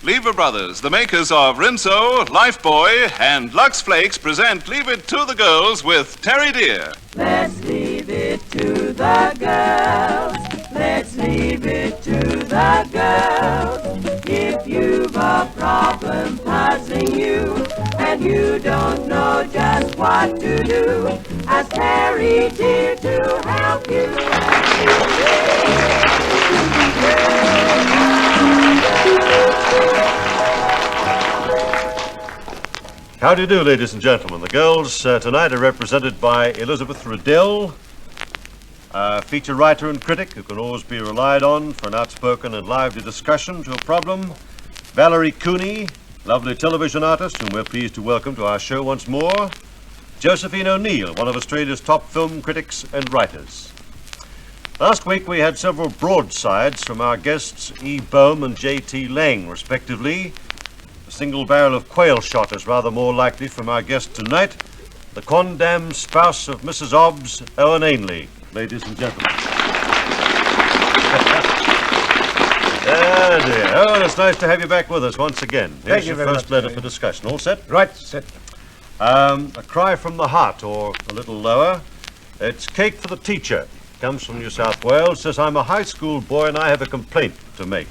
Lever Brothers, the makers of Rinso, Lifebuoy, and Lux Flakes, present Leave It to the Girls with Harry Dearth. Let's leave it to the girls. Let's leave it to the girls. If you've a problem puzzling you and you don't know just what to do, ask Harry Dearth to help you. How do you do, ladies and gentlemen? The girls tonight are represented by Elizabeth Riddell, a feature writer and critic who can always be relied on for an outspoken and lively discussion to a problem. Valerie Cooney, lovely television artist whom we're pleased to welcome to our show once more. Josephine O'Neill, one of Australia's top film critics and writers. Last week we had several broadsides from our guests E. Bohm and J.T. Lang, respectively. A single barrel of quail shot is rather more likely from our guest tonight, the quondam spouse of Mrs. Obbs, Owen Ainley, ladies and gentlemen. Ah, dear. Owen, it's nice to have you back with us once again. Here's your first letter for discussion. All set? Right, set. A cry from the heart, or a little lower. It's cake for the teacher. Comes from New South Wales. Says, I'm a high school boy and I have a complaint to make.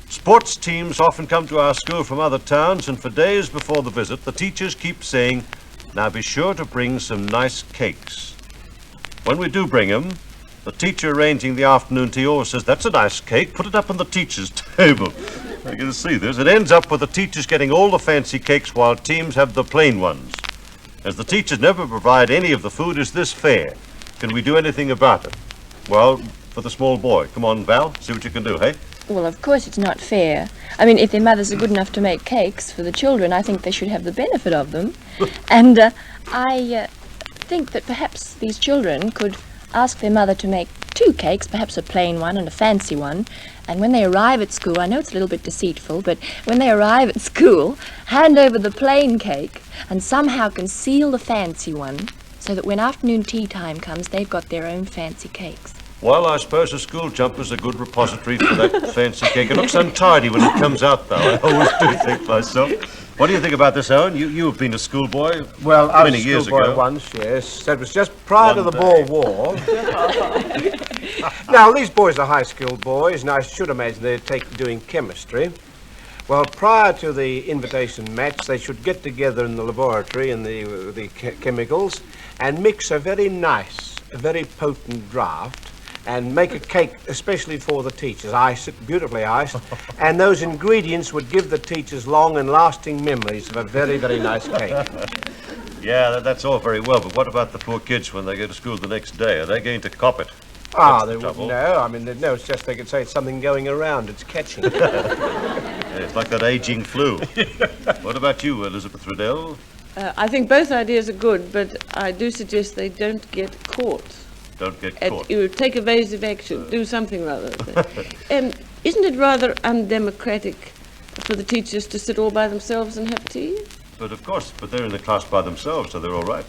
Sports teams often come to our school from other towns, and for days before the visit, the teachers keep saying, now be sure to bring some nice cakes. When we do bring them, the teacher arranging the afternoon tea always says, that's a nice cake, put it up on the teacher's table. You can see this. It ends up with the teachers getting all the fancy cakes while teams have the plain ones. As the teachers never provide any of the food, is this fair? Can we do anything about it? Well, for the small boy. Come on, Val, see what you can do, hey? Well, of course it's not fair. I mean, if their mothers are good enough to make cakes for the children, I think they should have the benefit of them. And I think that perhaps these children could ask their mother to make 2 cakes, perhaps a plain one and a fancy one. And when they arrive at school, I know it's a little bit deceitful, but when they arrive at school, hand over the plain cake and somehow conceal the fancy one so that when afternoon tea time comes, they've got their own fancy cakes. Well, I suppose a school jumper's a good repository for that fancy cake. It looks untidy when it comes out, though. I always do think myself. What do you think about this, Owen? You have been a schoolboy Well, I was many a years schoolboy ago. once, yes. That was just prior to One the day. Boer War. Now, these boys are high-school boys, and I should imagine they're doing chemistry. Well, prior to the invitation match, they should get together in the laboratory in the chemicals and mix a very nice, a very potent draught and make a cake especially for the teachers, ice it, beautifully iced, and those ingredients would give the teachers long and lasting memories of a very, very nice cake. Yeah, that's all very well, but what about the poor kids when they go to school the next day? Are they going to cop it? Ah, That's they the wouldn't trouble. know. I mean, no, it's just they could say it's something going around. It's catching. Yeah, it's like that aging flu. What about you, Elizabeth Riddell? I think both ideas are good, but I do suggest they don't get caught. Don't get And caught. you take evasive action, do something rather. Isn't it rather undemocratic for the teachers to sit all by themselves and have tea? But of course, they're in the class by themselves, so they're all right.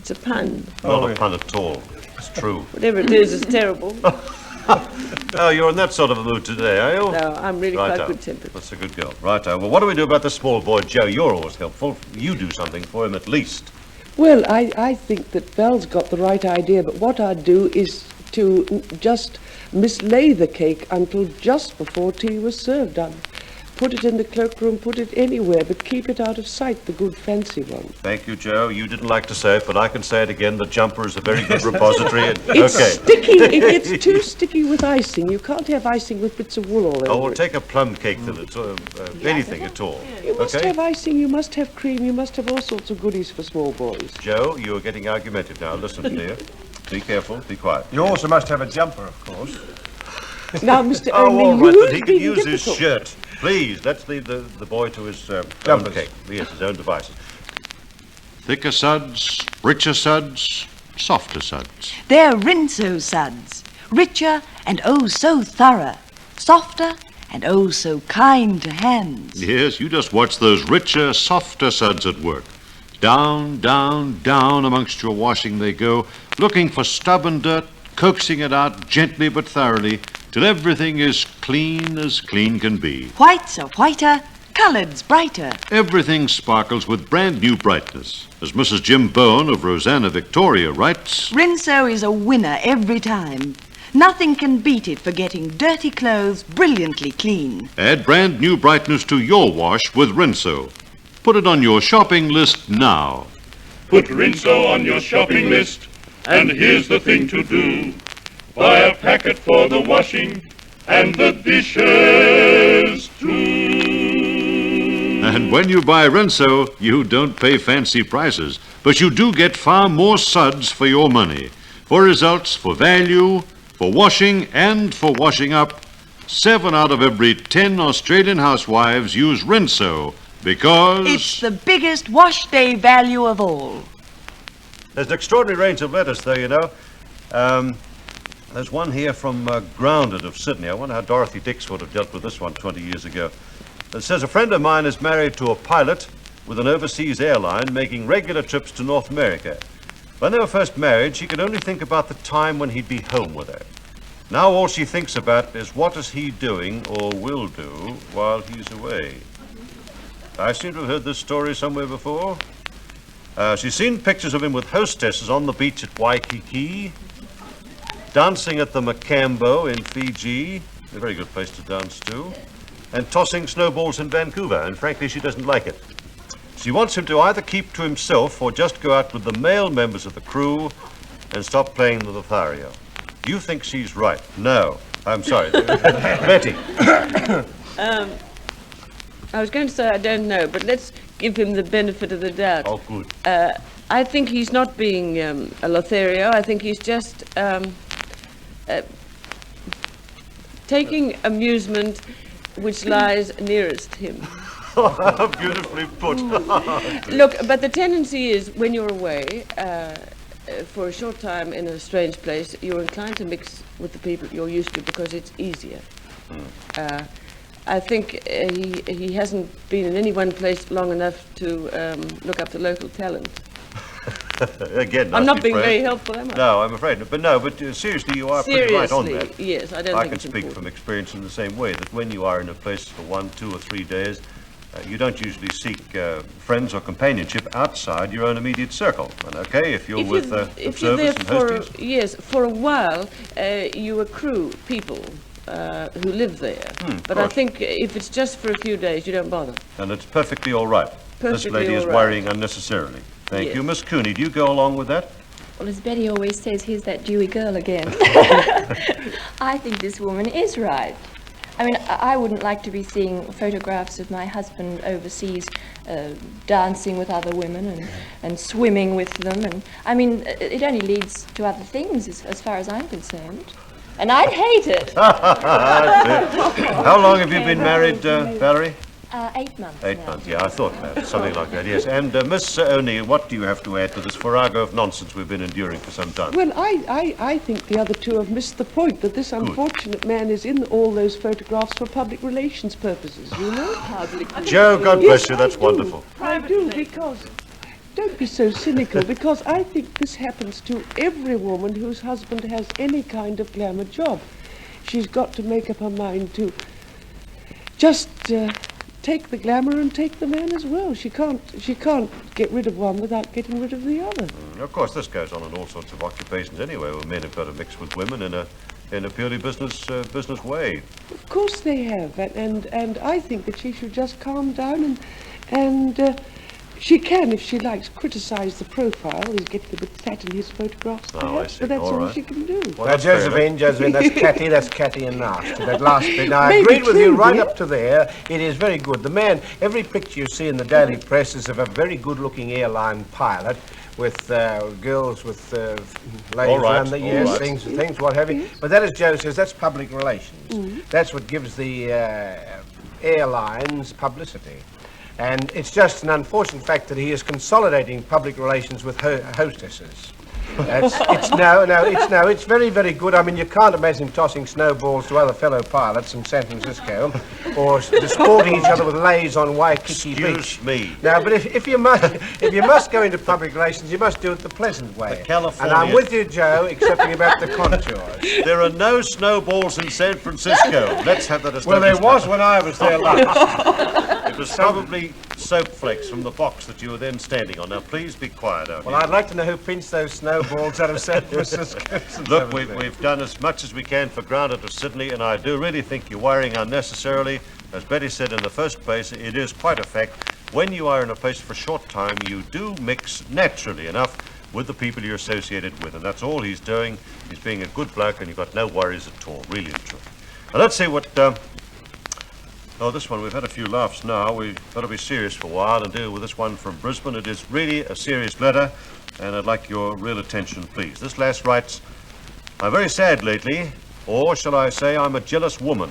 It's a pun. Not a pun at all. It's true. Whatever it is terrible. Oh, you're in that sort of a mood today, are you? No, I'm really Righto. quite good-tempered. That's a good girl. Righto. Well, what do we do about the small boy, Joe? You're always helpful. You do something for him at least. Well, I think that Val's got the right idea, but what I'd do is to just mislay the cake until just before tea was served. I'd put it in the cloakroom, put it anywhere, but keep it out of sight, the good fancy one. Thank you, Joe. You didn't like to say it, but I can say it again. The jumper is a very good repository. It's Okay. sticky. It gets too sticky with icing. You can't have icing with bits of wool all over Oh, we'll it. take a plum cake then. It's anything at all. You must Okay? have icing, you must have cream, you must have all sorts of goodies for small boys. Joe, you are getting argumentative now. Listen, dear. Be careful. Be quiet. You also must have a jumper, of course. Now, Mr. Oh, Only, all right, you but he is can being use his difficult. shirt. Please, let's leave the boy to his own Jumpers. cake. Yes, his own devices. Thicker suds, richer suds, softer suds. They're Rinso suds, richer and oh so thorough, softer and oh so kind to hands. Yes, you just watch those richer, softer suds at work. Down, down, down amongst your washing they go, looking for stubborn dirt, coaxing it out gently but thoroughly, till everything is clean as clean can be. Whites are whiter, coloureds brighter. Everything sparkles with brand new brightness. As Mrs. Jim Bowen of Rosanna, Victoria writes, Rinso is a winner every time. Nothing can beat it for getting dirty clothes brilliantly clean. add brand new brightness to your wash with Rinso. Put it on your shopping list now. Put Rinso on your shopping list, and here's the thing to do. Buy a packet for the washing and the dishes too. And when you buy Rinso, you don't pay fancy prices, but you do get far more suds for your money. For results, for value, for washing and for washing up, 7 out of every 10 Australian housewives use Rinso because... It's the biggest wash day value of all. There's an extraordinary range of letters, though, you know. There's one here from Grounded of Sydney. I wonder how Dorothy Dix would have dealt with this one 20 years ago. It says, a friend of mine is married to a pilot with an overseas airline making regular trips to North America. When they were first married, she could only think about the time when he'd be home with her. Now all she thinks about is what is he doing or will do while he's away. I seem to have heard this story somewhere before. She's seen pictures of him with hostesses on the beach at Waikiki, dancing at the Macambo in Fiji, a very good place to dance to, and tossing snowballs in Vancouver, and frankly she doesn't like it. She wants him to either keep to himself or just go out with the male members of the crew and stop playing the Lothario. You think she's right? No. I'm sorry. Betty. I was going to say I don't know, but let's give him the benefit of the doubt. Oh, good. I think he's not being a Lothario. I think he's just taking amusement which lies nearest him. Beautifully put. Look, but the tendency is when you're away for a short time in a strange place, you're inclined to mix with the people you're used to because it's easier. I think he hasn't been in any one place long enough to look up the local talent. Again, I'm not being phrase. very helpful, am I? No, I'm afraid. But no, but seriously, you are pretty right on that. Yes, I don't I think can it's speak important. from experience in the same way that when you are in a place for 1, 2 or 3 days, you don't usually seek friends or companionship outside your own immediate circle. And okay, if you're with if you're there observers and hosties. yes, for a while, you accrue people who live there. But I course. think if it's just for a few days, you don't bother. And it's perfectly all right. This Perfectly lady is all right. worrying unnecessarily. Thank Yes. you. Miss Cooney, do you go along with that? Well, as Betty always says, here's that Dewey girl again. I think this woman is right. I mean, I wouldn't like to be seeing photographs of my husband overseas dancing with other women and swimming with them. And I mean, it only leads to other things as far as I'm concerned. And I'd hate it. How long have you been married, Valerie? 8 months 8 now. months, yeah, I thought that. Something like that, yes. And Miss O'Neill, what do you have to add to this farrago of nonsense we've been enduring for some time? Well, I think the other two have missed the point, that this unfortunate man is in all those photographs for public relations purposes, you know? Joe, God bless you, that's wonderful. I do, because... Don't be so cynical, because I think this happens to every woman whose husband has any kind of glamour job. She's got to make up her mind to just take the glamour and take the man as well. She can't get rid of one without getting rid of the other. Of course, this goes on in all sorts of occupations anyway, where men have got to mix with women in a purely business way. Of course they have, and I think that she should just calm down and she can, if she likes, criticize the profile. He's getting a bit fat in his photographs, Oh, I perhaps, see. but that's All all right. she can do. Well, Now, that's fair enough. Josephine, that's catty and nasty, that last bit. Now, I Maybe agreed with you true, right dear. up to there. It is very good. The man, every picture you see in the daily press is of a very good-looking airline pilot with girls with ladies All right, around the all yes, right. things, what have you. But that, as Joe says, that's public relations. That's what gives the airlines publicity. And it's just an unfortunate fact that he is consolidating public relations with hostesses. It's very, very good. I mean, you can't imagine him tossing snowballs to other fellow pilots in San Francisco, or disporting each other with lays on Waikiki Beach. Excuse me. Now, but if you must go into public relations, you must do it the pleasant way. The California- And I'm with you, Joe, excepting about the contours. There are no snowballs in San Francisco. Let's have that established. Well, there was when I was there last. It was probably soap flakes from the box that you were then standing on. Now, please be quiet out Well, here. I'd like to know who pinched those snowballs out of San Francisco. Look, we've done as much as we can for granted of Sydney, and I do really think you're worrying unnecessarily. As Betty said in the first place, it is quite a fact. When you are in a place for a short time, you do mix naturally enough with the people you're associated with, and that's all he's doing. He's being a good bloke, and you've got no worries at all, really and truly. Now, let's see what... Oh, this one, we've had a few laughs now. We've got to be serious for a while and deal with this one from Brisbane. It is really a serious letter, and I'd like your real attention, please. This lass writes, I'm very sad lately, or shall I say I'm a jealous woman.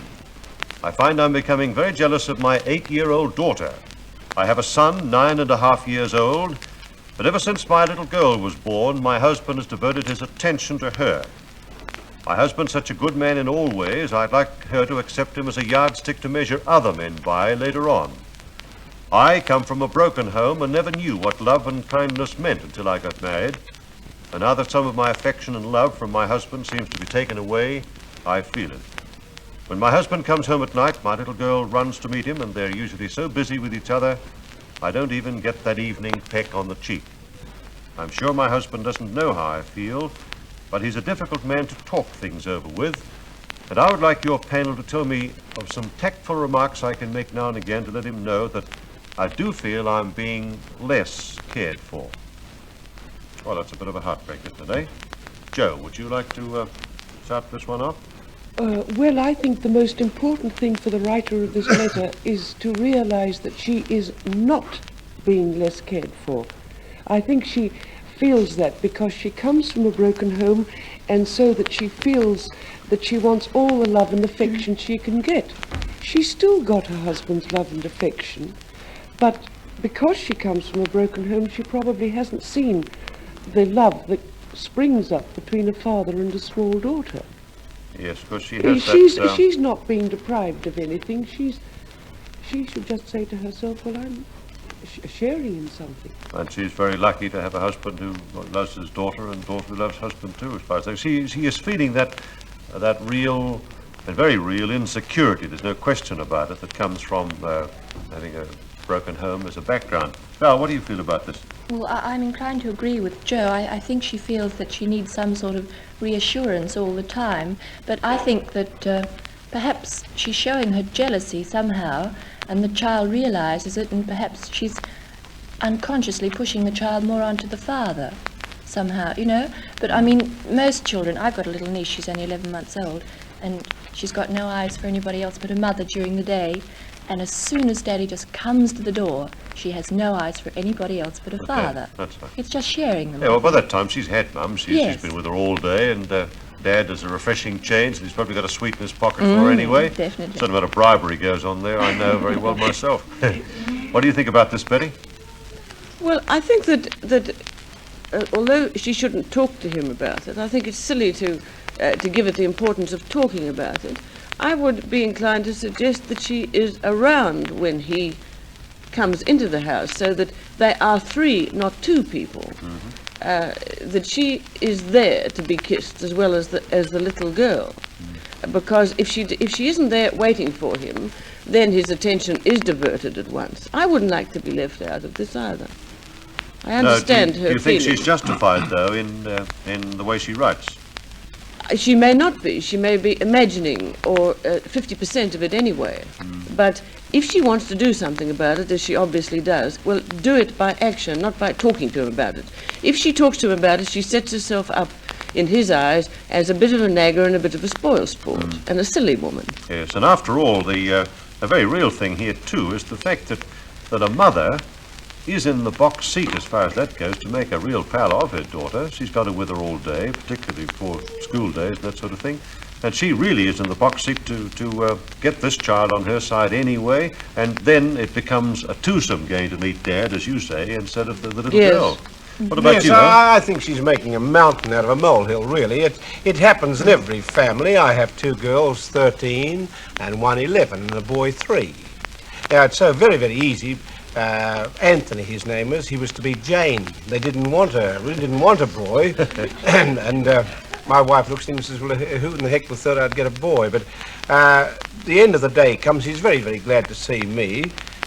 I find I'm becoming very jealous of my 8-year-old daughter. I have a son, 9.5 years old, but ever since my little girl was born, my husband has devoted his attention to her. My husband's such a good man in all ways, I'd like her to accept him as a yardstick to measure other men by later on. I come from a broken home and never knew what love and kindness meant until I got married. And now that some of my affection and love from my husband seems to be taken away, I feel it. When my husband comes home at night, my little girl runs to meet him, and they're usually so busy with each other, I don't even get that evening peck on the cheek. I'm sure my husband doesn't know how I feel, but he's a difficult man to talk things over with, and I would like your panel to tell me of some tactful remarks I can make now and again to let him know that I do feel I'm being less cared for. Well, that's a bit of a heartbreaker today. Joe, would you like to start this one off? Well, I think the most important thing for the writer of this letter is to realize that she is not being less cared for. I think she feels that because she comes from a broken home, and so that she feels that she wants all the love and affection she can get. She's still got her husband's love and affection, but because she comes from a broken home, she probably hasn't seen the love that springs up between a father and a small daughter. Yes, because she has She's not being deprived of anything. She should just say to herself, well, I'm sharing in something. And she's very lucky to have a husband who loves his daughter, and daughter who loves husband too, as far as I see. She is feeling that real and very real insecurity. There's no question about it, that comes from having a broken home as a background. Val, what do you feel about this? Well, I'm inclined to agree with Joe. I think she feels that she needs some sort of reassurance all the time, but I think that perhaps she's showing her jealousy somehow, and the child realizes it, and perhaps she's unconsciously pushing the child more onto the father somehow, you know. But I mean, most children, I've got a little niece, she's only 11 months old, and she's got no eyes for anybody else but her mother during the day, and as soon as Daddy just comes to the door, she has no eyes for anybody else but her father. That's right. It's just sharing them. Yeah, well, by that time she's had Mum. She's Yes. been with her all day, and Dad does a refreshing change, and he's probably got a sweet in his pocket for her anyway. Definitely. Certain amount of bribery goes on there, I know very well myself. What do you think about this, Betty? Well, I think that although she shouldn't talk to him about it, I think it's silly to give it the importance of talking about it. I would be inclined to suggest that she is around when he comes into the house, so that they are three, not two people. That she is there to be kissed as well as the little girl, because if she isn't there waiting for him, then his attention is diverted at once. I wouldn't like to be left out of this either. I understand her Do you think feeling. she's justified, though, in the way she writes? She may not be. She may be imagining, or 50% of it anyway. But if she wants to do something about it, as she obviously does, well, do it by action, not by talking to him about it. If she talks to him about it, she sets herself up, in his eyes, as a bit of a nagger and a bit of a spoilsport, and a silly woman. Yes, and after all, the very real thing here, too, is the fact that a mother is in the box seat, as far as that goes, to make a real pal of her daughter. She's got her with her all day, particularly for school days and that sort of thing. And she really is in the box seat to get this child on her side anyway, and then it becomes a twosome going to meet Dad, as you say, instead of the little Yes. girl. What about Yes, you, Hal? I think she's making a mountain out of a molehill, really. It happens in every family. I have two girls, 13, and one 11, and a boy 3. Now, it's so very, very easy. Anthony, his name is, he was to be Jane. They didn't want her. We didn't want a boy. and my wife looks at him and says, well, who in the heck would thought I'd get a boy? But the end of the day comes, he's very, very glad to see me.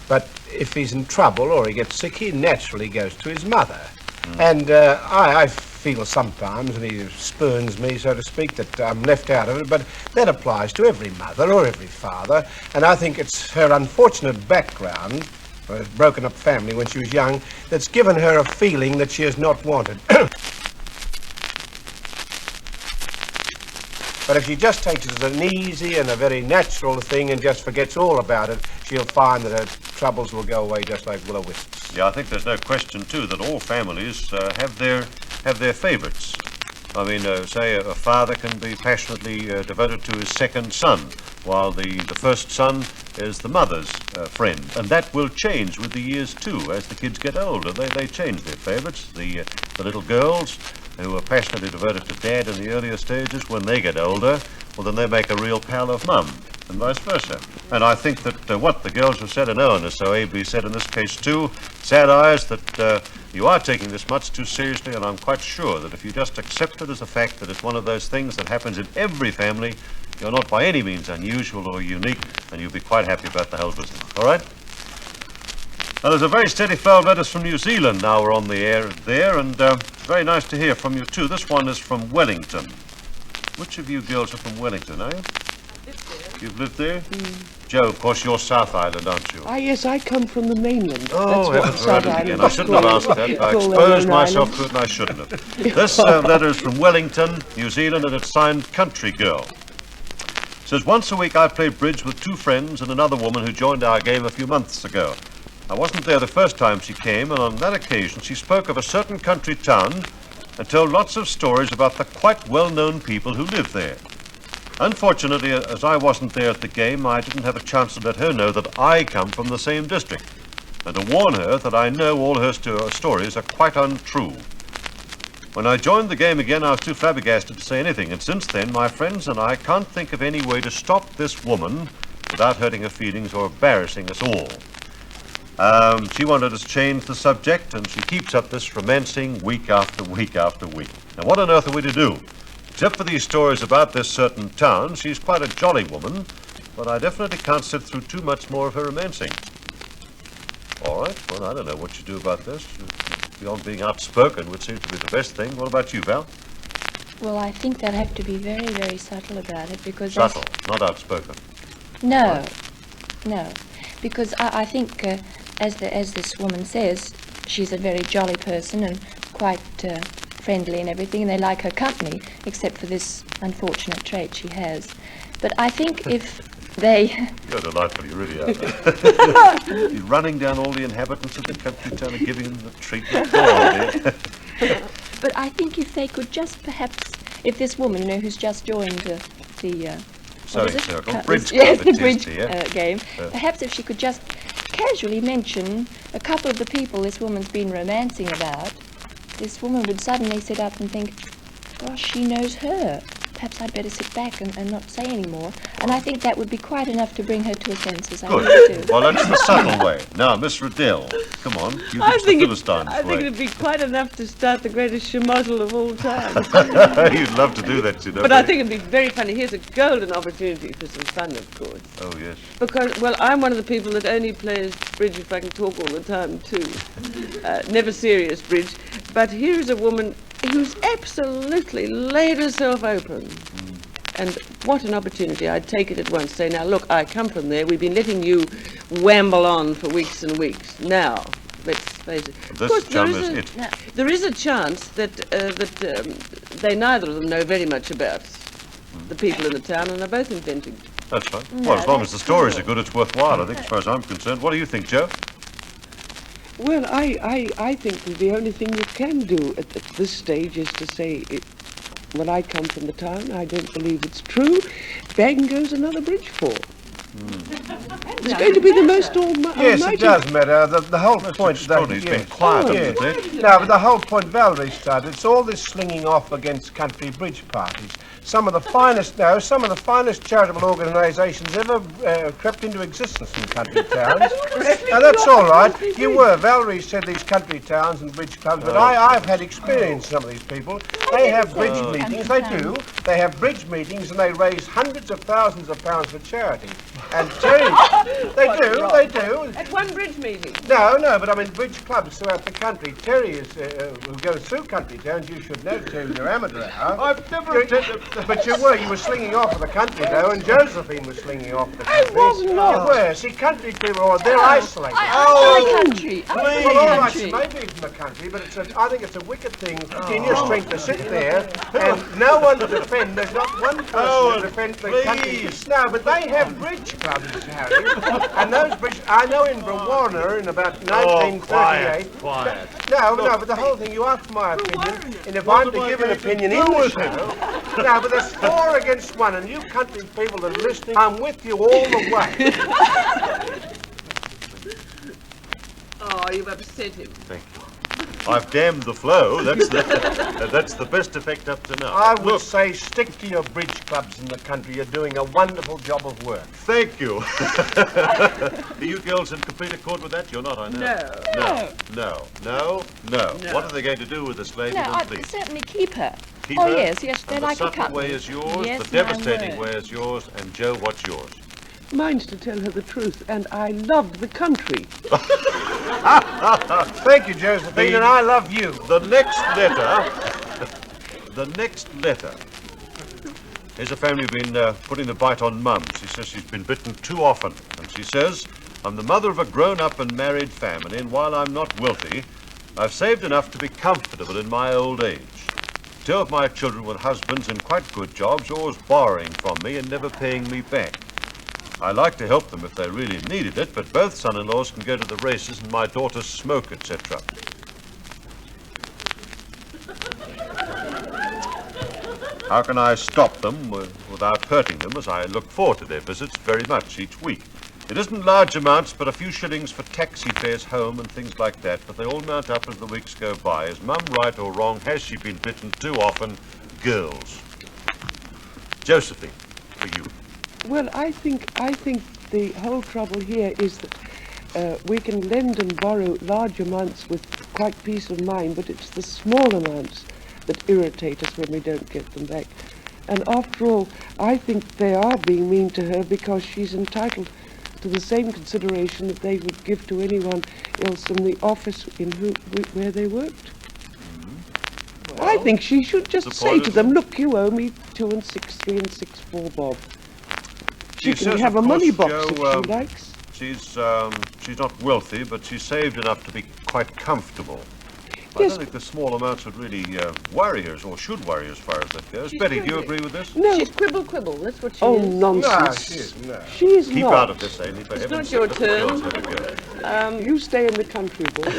But if he's in trouble or he gets sick, he naturally goes to his mother. And I feel sometimes, and he spurns me, so to speak, that I'm left out of it, but that applies to every mother or every father. And I think it's her unfortunate background, a broken-up family when she was young, that's given her a feeling that she is not wanted. But if she just takes it as an easy and a very natural thing and just forgets all about it, she'll find that her troubles will go away just like will-o-wisps. Yeah, I think there's no question, too, that all families have their favourites. I mean, say a father can be passionately devoted to his second son, while the first son is the mother's friend. And that will change with the years, too. As the kids get older, they change their favourites. The little girls who are passionately devoted to Dad in the earlier stages, when they get older, well, then they make a real pal of Mum, and vice versa. And I think that what the girls have said, and Owen has so ably said in this case too, Sad Eyes, that you are taking this much too seriously, and I'm quite sure that if you just accept it as a fact that it's one of those things that happens in every family, you're not by any means unusual or unique, and you'll be quite happy about the whole business. All right? Now, there's a very steady flow of letters from New Zealand now we're on the air there, and it's very nice to hear from you too. This one is from Wellington. Which of you girls are from Wellington, are you? You've lived there? Joe, of course, you're South Island, aren't you? Ah, yes, I come from the mainland. Oh, That's heavens, what right South again. Island I shouldn't have asked that. I call their exposed own myself island. to it and I shouldn't have. This letter is from Wellington, New Zealand, and it's signed Country Girl. It says, once a week I played bridge with 2 friends and another woman who joined our game a few months ago. I wasn't there the first time she came, and on that occasion she spoke of a certain country town and told lots of stories about the quite well-known people who live there. Unfortunately, as I wasn't there at the game, I didn't have a chance to let her know that I come from the same district, and to warn her that I know all her stories are quite untrue. When I joined the game again, I was too flabbergasted to say anything, and since then, my friends and I can't think of any way to stop this woman without hurting her feelings or embarrassing us all. She wanted us to change the subject, and she keeps up this romancing week after week after week. Now, what on earth are we to do? Except for these stories about this certain town, she's quite a jolly woman, but I definitely can't sit through too much more of her romancing. All right, well, I don't know what you do about this. Beyond being outspoken would seem to be the best thing. What about you, Val? Well, I think they'll have to be very, very subtle about it because... Subtle, not outspoken. No, no. Because I think, as this woman says, she's a very jolly person and quite friendly and everything, and they like her company, except for this unfortunate trait she has. But I think if they... You're delightful, you really are. You're running down all the inhabitants of the country town and giving them the treatment. Go on, dear. But I think if they could just perhaps, if this woman, you know, who's just joined the Sewing circle, bridge yes, club the it is, bridge dear. game, perhaps if she could just casually mention a couple of the people this woman's been romancing about, this woman would suddenly sit up and think, gosh, she knows her. Perhaps I'd better sit back and not say any more. And I think that would be quite enough to bring her to her senses. I really Good. do. Well, that's the subtle way. Now, Miss Riddell, come on. You think the Philistines I think way. it'd be quite enough to start the greatest schmozzle of all time. You'd love to do that, you know. But I think it'd be very funny. Here's a golden opportunity for some fun, of course. Oh, yes. Because, well, I'm one of the people that only plays bridge if I can talk all the time, too. Never serious bridge. But here's a woman who's absolutely laid herself open. And what an opportunity. I'd take it at once. Say, now, look, I come from there. We've been letting you wamble on for weeks and weeks. Now, let's face it. This Of course, chum is it. there is a chance that they neither of them know very much about the people in the town, and they're both inventing. That's fine. No, Well, as long as that's the stories cool. are good, it's worthwhile, I think, as far as I'm concerned. What do you think, Joe? Well, I think that the only thing you can do at this stage is to say, when I come from the town, I don't believe it's true. Bang goes another bridge fall. It's going to be the most almighty. Yes, it does matter. The whole point... He's been quiet, yes. hasn't he? No, but the whole point Valerie started, it's all this slinging off against country bridge parties. Some of the finest charitable organisations ever crept into existence in country towns. Now, that's all right. You were. Valerie said these country towns and bridge clubs, but I've had experience with some of these people. They have bridge meetings, they do. They have bridge meetings and they raise hundreds of thousands of pounds for charity. And Terry, they do. At one bridge meeting. No, but I mean bridge clubs throughout the country. Terry is, who goes through country towns, you should know, Terry, your amateur hour. I've never attended... But you were slinging off of the country, though, and Josephine was slinging off the country. I was not. You were. See, country people, they're isolated. Country. Well, all right, so maybe from the country, but I think it's a wicked thing in your strength to sit there and no one to defend. There's not one person to defend the country. No, but they have bridge clubs, Harry. And those bridge... I know in Brewarna in about 1938... Quiet. No, but the whole thing, you asked my opinion, and if I'm to give an opinion in the show... No, but there's 4 against 1, and you country people that are listening, I'm with you all the way. Oh, you've upset him. Thank you. I've damned the flow. That's the best effect up to now. I would say stick to your bridge clubs in the country. You're doing a wonderful job of work. Thank you. Are you girls in complete accord with that? You're not, I know. No. What are they going to do with this lady? No, then, I'd please? certainly keep her. Keep Oh, her? yes, they're And like the a subtle couple. way is yours, Yes, the devastating my word. way is yours, and Joe, what's yours? Mine's to tell her the truth, and I love the country. Thank you, Josephine, and I love you. The next letter. Here's a family who've been putting the bite on Mum. She says she's been bitten too often. And she says, I'm the mother of a grown-up and married family, and while I'm not wealthy, I've saved enough to be comfortable in my old age. 2 of my children with husbands in quite good jobs, always borrowing from me and never paying me back. I like to help them if they really needed it, but both son-in-laws can go to the races and my daughters smoke, etc. How can I stop them without hurting them, as I look forward to their visits very much each week? It isn't large amounts, but a few shillings for taxi fares home and things like that, but they all mount up as the weeks go by. Is Mum right or wrong? Has she been bitten too often? Girls. Josephine, for you. Well, I think the whole trouble here is that we can lend and borrow large amounts with quite peace of mind, but it's the small amounts that irritate us when we don't get them back. And after all, I think they are being mean to her because she's entitled to the same consideration that they would give to anyone else in the office where they worked. Well, I think she should just say to them, look, you owe me 2 and 6, 3 and 6, 4 bob. She can have a money box Joe, if she likes. She's not wealthy, but she's saved enough to be quite comfortable. I Yes. don't think the small amounts would really worry her, or should worry as far as that goes. Betty, do you agree with this? No. She's quibble. That's what she Oh, is. nonsense. No. She is Keep not. out of this, Amy, for It's heaven's not your sake. Let the turn. girls have a go. You stay in the country, boy.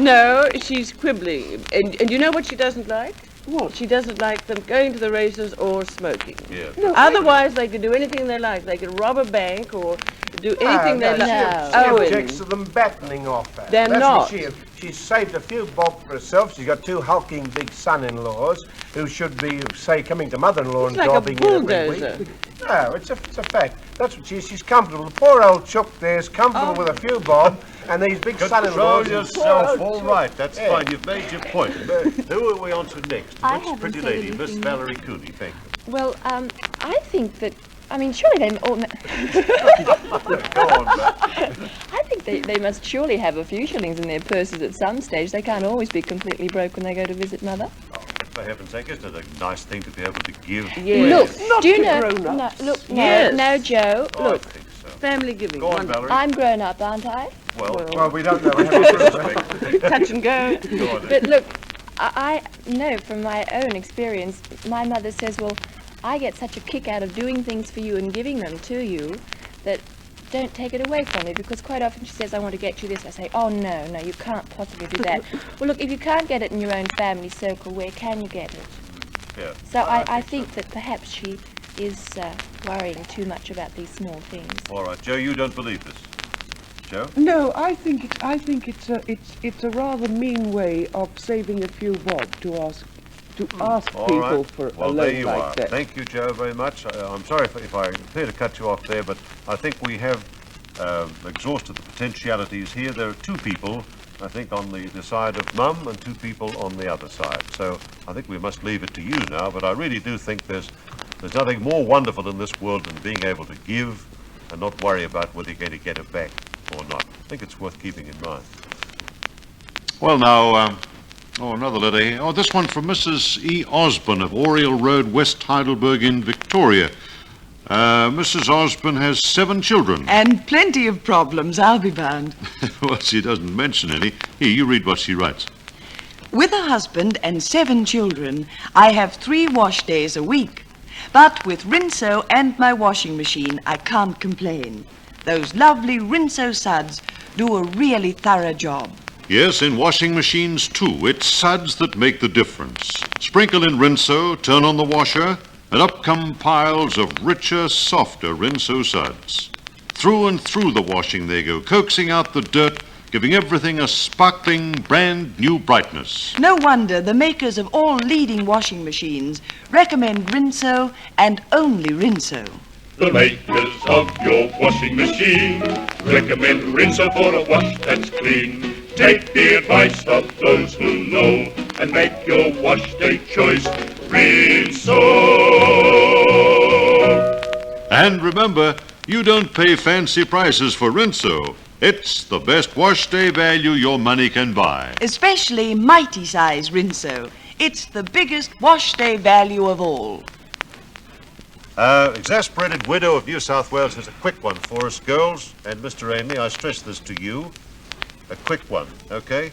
No, she's quibbling. And you know what she doesn't like? What? She doesn't like them going to the races or smoking. Yeah. No, Otherwise, they could do anything they like. They could rob a bank or do anything they like. She objects to them battening off her. They're That's not. What she is. She's saved a few bob for herself. She's got 2 hulking big son-in-laws who should be, say, coming to mother-in-law and It's like a jobbing in every bulldozer. week. No, it's a fact. That's what she is. She's comfortable. The poor old chook there's comfortable with a few bob, and these big Control son-in-laws... yourself, all right, that's fine, you've made your point. Who are we on to next? I Which haven't pretty said lady? Miss anything. Valerie Cooney, thank you. Well, I think that, I mean, surely they all... Go on, Val. I think they must surely have a few shillings in their purses at some stage. They can't always be completely broke when they go to visit Mother. For heaven's sake, isn't it a nice thing to be able to give? Yes. Look, do you to know... grown-ups. No, look, no, Yes. no, Joe, Oh, look, I think so. Family giving. Go on, Wonderful. Valerie. I'm grown up, aren't I? Well, we don't know. We haven't Touch and go. Go on, But look, I know from my own experience, my mother says, well, I get such a kick out of doing things for you and giving them to you that don't take it away from me, because quite often she says, I want to get you this. I say, oh, no, you can't possibly do that. Well, look, if you can't get it in your own family circle, where can you get it? Yeah. So I think that perhaps she is worrying too much about these small things. All right, Joe, you don't believe this. Joe? No, I think it's a rather mean way of saving a few bob to ask All people right. for Well, a there loan you like are. that. Thank you, Joe, very much. I'm sorry if I appear to cut you off there, but I think we have exhausted the potentialities here. There are two people, I think, on the side of Mum and two people on the other side. So I think we must leave it to you now, but I really do think there's nothing more wonderful in this world than being able to give and not worry about whether you're going to get it back or not. I think it's worth keeping in mind. Well, now, another letter here. Oh, this one from Mrs. E. Osborne of Oriel Road, West Heidelberg in Victoria. Mrs. Osborne has 7 children. And plenty of problems, I'll be bound. Well, she doesn't mention any. Here, you read what she writes. With a husband and 7 children, I have 3 wash days a week. But with Rinso and my washing machine, I can't complain. Those lovely Rinso suds do a really thorough job. Yes, in washing machines, too. It's suds that make the difference. Sprinkle in Rinso, turn on the washer, and up come piles of richer, softer Rinso suds. Through and through the washing they go, coaxing out the dirt, giving everything a sparkling, brand new brightness. No wonder the makers of all leading washing machines recommend Rinso and only Rinso. The makers of your washing machine recommend Rinso for a wash that's clean. Take the advice of those who know and make your wash day choice Rinso. And remember, you don't pay fancy prices for Rinso. It's the best wash day value your money can buy. Especially mighty size Rinso. It's the biggest wash day value of all. Exasperated widow of New South Wales has a quick one for us, girls, and Mr. Ainley, I stress this to you. A quick one, okay?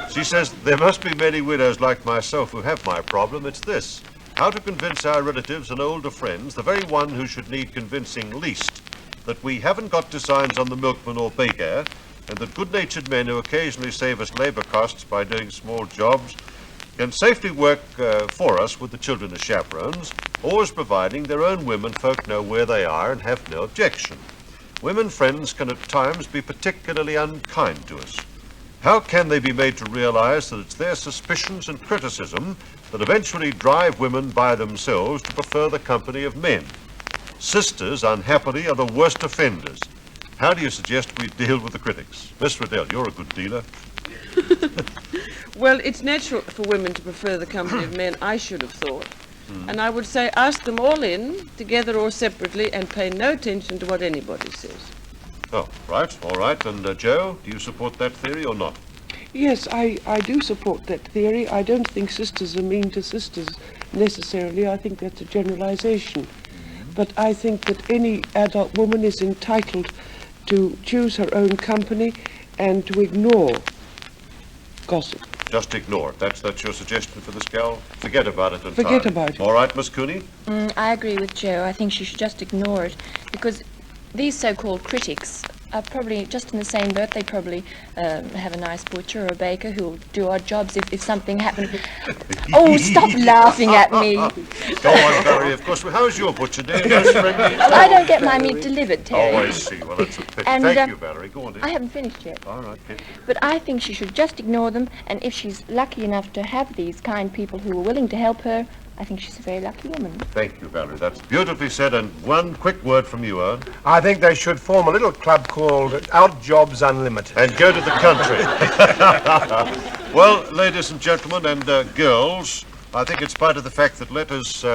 She says, there must be many widows like myself who have my problem. It's this: how to convince our relatives and older friends, the very one who should need convincing least, that we haven't got designs on the milkman or baker, and that good-natured men who occasionally save us labor costs by doing small jobs can safely work for us with the children as chaperones, always providing their own women folk know where they are and have no objection. Women friends can at times be particularly unkind to us. How can they be made to realize that it's their suspicions and criticism that eventually drive women by themselves to prefer the company of men? Sisters, unhappily, are the worst offenders. How do you suggest we deal with the critics? Miss Riddell, you're a good dealer. Well, it's natural for women to prefer the company of men, I should have thought. And I would say ask them all in, together or separately, and pay no attention to what anybody says. Oh, right, all right. And Joe, do you support that theory or not? Yes, I do support that theory. I don't think sisters are mean to sisters necessarily. I think that's a generalization. But I think that any adult woman is entitled to choose her own company and to ignore gossip. Just ignore it. That's your suggestion for this gal? Forget about it entirely. Forget about it. All right, Miss Cooney? I agree with Joe. I think she should just ignore it, because these so-called critics are probably just in the same boat. They probably have a nice butcher or a baker who'll do odd jobs if something happened. Oh, stop laughing at me. Go on, Barry, of course. How's your butcher doing? Most friendly? I don't get my meat delivered, Terry. Oh, I see. Well, that's a pity. And, Thank you, Valerie. Go on, dear. I haven't finished yet. All right, Kate. But I think she should just ignore them, and if she's lucky enough to have these kind people who are willing to help her, I think she's a very lucky woman. Thank you, Valerie. That's beautifully said. And one quick word from you, Owen. I think they should form a little club called Out Jobs Unlimited. And go to the country. Well, ladies and gentlemen and girls, I think in spite of the fact that letters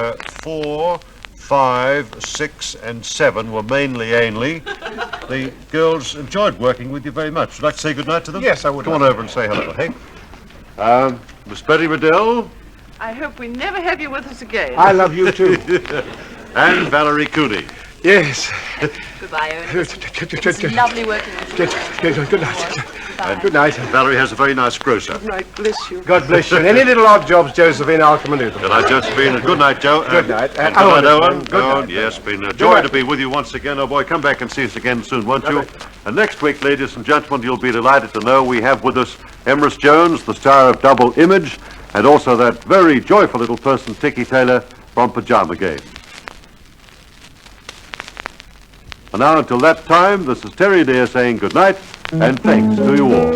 4, 5, 6, and 7 were mainly Ainley, the girls enjoyed working with you very much. Would you like to say good night to them? Yes, I would. Come on over and say hello, hey? Miss Betty Riddell I hope we never have you with us again. I love you too. and Valerie Cooney. Yes. Goodbye, Owen. It's Good lovely working with you. Good night. Good night. Valerie has a very nice grocer. Good night, bless you. God bless you. And any little odd jobs, Josephine, I'll come and do them. Good night, Josephine, and good night, Joe. Good night. And Owen, good night, Owen. good night. Yes, been a joy night. to be with you once again. Oh, boy, come back and see us again soon, won't you? Good night. And next week, ladies and gentlemen, you'll be delighted to know we have with us Emrys Jones, the star of Double Image, and also that very joyful little person, Tiki Taylor, from pajama game. And now, until that time, this is Terry Dear saying good night and thanks to you all.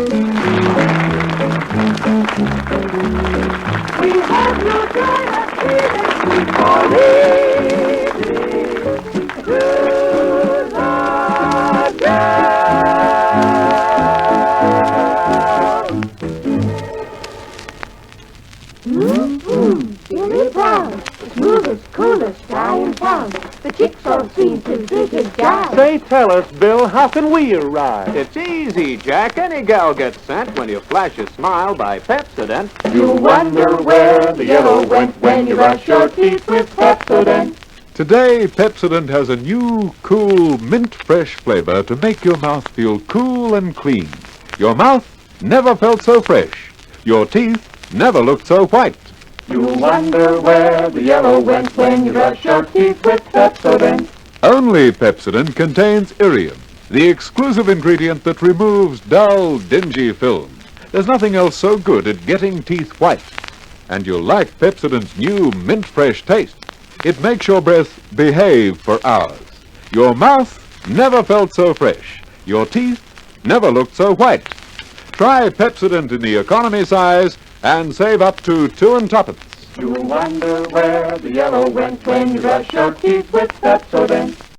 We have no joy of feeling for leaving to the girls. Billy Brown, smoothest, coolest guy in town. The chicks all seem to dig his jive. Say, tell us, Bill, how can we arrive? It's easy, Jack. Any gal gets sent when you flash a smile by Pepsodent. You wonder where the yellow went when you brush your teeth with Pepsodent. Today, Pepsodent has a new, cool, mint-fresh flavor to make your mouth feel cool and clean. Your mouth never felt so fresh. Your teeth never looked so white. You wonder where the yellow went when you brush your teeth with Pepsodent. Only Pepsodent contains irium, the exclusive ingredient that removes dull, dingy films. There's nothing else so good at getting teeth white. And you'll like Pepsodent's new mint-fresh taste. It makes your breath behave for hours. Your mouth never felt so fresh. Your teeth never looked so white. Try Pepsodent in the economy size and save up to 2 tuppence. You wonder where the yellow went when you brush your teeth with Pepsodent.